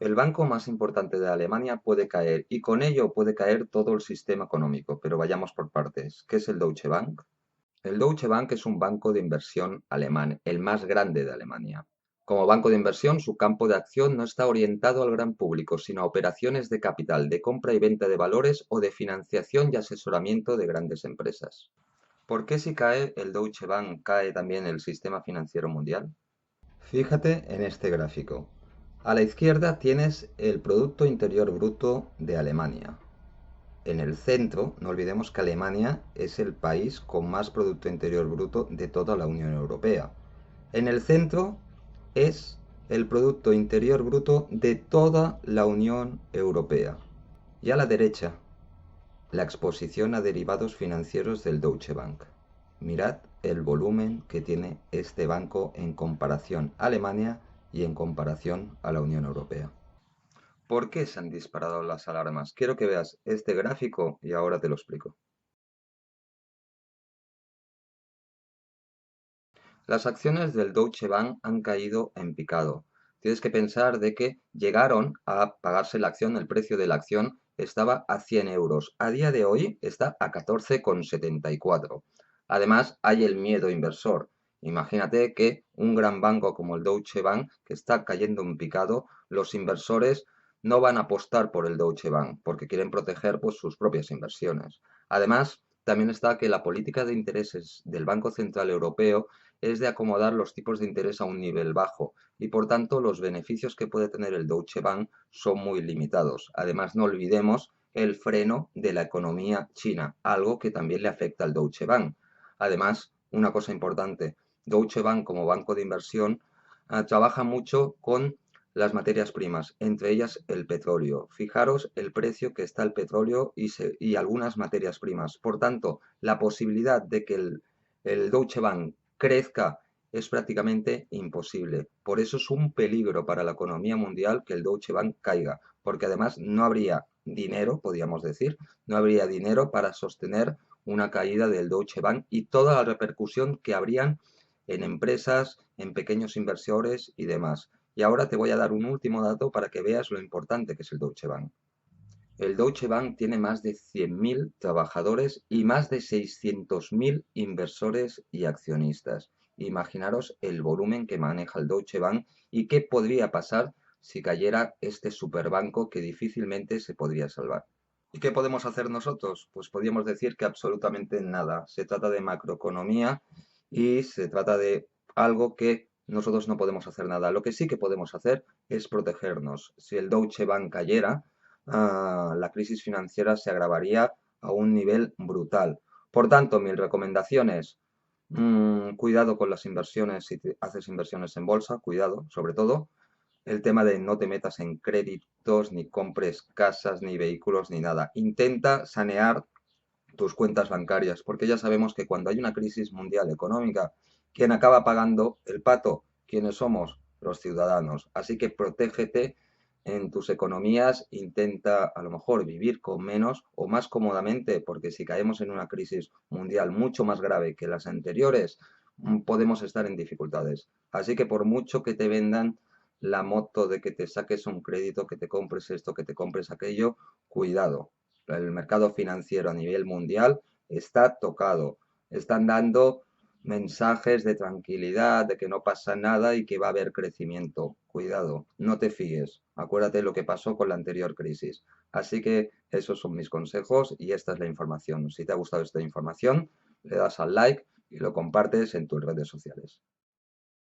El banco más importante de Alemania puede caer y con ello puede caer todo el sistema económico, pero vayamos por partes. ¿Qué es el Deutsche Bank? El Deutsche Bank es un banco de inversión alemán, el más grande de Alemania. Como banco de inversión, su campo de acción no está orientado al gran público, sino a operaciones de capital, de compra y venta de valores o de financiación y asesoramiento de grandes empresas. ¿Por qué si cae el Deutsche Bank cae también el sistema financiero mundial? Fíjate en este gráfico. A la izquierda tienes el Producto Interior Bruto de Alemania. En el centro, no olvidemos que Alemania es el país con más Producto Interior Bruto de toda la Unión Europea. En el centro es el Producto Interior Bruto de toda la Unión Europea. Y a la derecha, la exposición a derivados financieros del Deutsche Bank. Mirad el volumen que tiene este banco en comparación a Alemania y en comparación a la Unión Europea. ¿Por qué se han disparado las alarmas? Quiero que veas este gráfico y ahora te lo explico. Las acciones del Deutsche Bank han caído en picado. Tienes que pensar de que llegaron a pagarse la acción, el precio de la acción estaba a 100 euros. A día de hoy está a 14,74. Además, hay el miedo inversor. Imagínate que un gran banco como el Deutsche Bank, que está cayendo en picado, los inversores no van a apostar por el Deutsche Bank porque quieren proteger pues, sus propias inversiones. Además, también está que la política de intereses del Banco Central Europeo es de acomodar los tipos de interés a un nivel bajo y por tanto los beneficios que puede tener el Deutsche Bank son muy limitados. Además, no olvidemos el freno de la economía china, algo que también le afecta al Deutsche Bank. Además, una cosa importante, Deutsche Bank como banco de inversión trabaja mucho con las materias primas, entre ellas el petróleo. Fijaros el precio que está el petróleo y algunas materias primas. Por tanto, la posibilidad de que el Deutsche Bank crezca es prácticamente imposible. Por eso es un peligro para la economía mundial que el Deutsche Bank caiga, porque además no habría dinero, podríamos decir, no habría dinero para sostener una caída del Deutsche Bank y toda la repercusión que habrían en empresas, en pequeños inversores y demás. Y ahora te voy a dar un último dato para que veas lo importante que es el Deutsche Bank. El Deutsche Bank tiene más de 100.000 trabajadores y más de 600.000 inversores y accionistas. Imaginaros el volumen que maneja el Deutsche Bank y qué podría pasar si cayera este superbanco que difícilmente se podría salvar. ¿Y qué podemos hacer nosotros? Pues podríamos decir que absolutamente nada. Se trata de macroeconomía y se trata de algo que nosotros no podemos hacer nada. Lo que sí que podemos hacer es protegernos. Si el Deutsche Bank cayera, la crisis financiera se agravaría a un nivel brutal. Por tanto, mi recomendación es cuidado con las inversiones, si haces inversiones en bolsa, cuidado, sobre todo. El tema de no te metas en créditos, ni compres casas, ni vehículos, ni nada. Intenta sanear tus cuentas bancarias, porque ya sabemos que cuando hay una crisis mundial económica, quien acaba pagando el pato, ¿quiénes somos? Los ciudadanos. Así que protégete en tus economías, intenta a lo mejor vivir con menos o más cómodamente, porque si caemos en una crisis mundial mucho más grave que las anteriores, podemos estar en dificultades. Así que por mucho que te vendan la moto de que te saques un crédito, que te compres esto, que te compres aquello, cuidado. El mercado financiero a nivel mundial está tocado. Están dando mensajes de tranquilidad, de que no pasa nada y que va a haber crecimiento. Cuidado, no te fíes. Acuérdate lo que pasó con la anterior crisis. Así que esos son mis consejos y esta es la información. Si te ha gustado esta información, le das al like y lo compartes en tus redes sociales.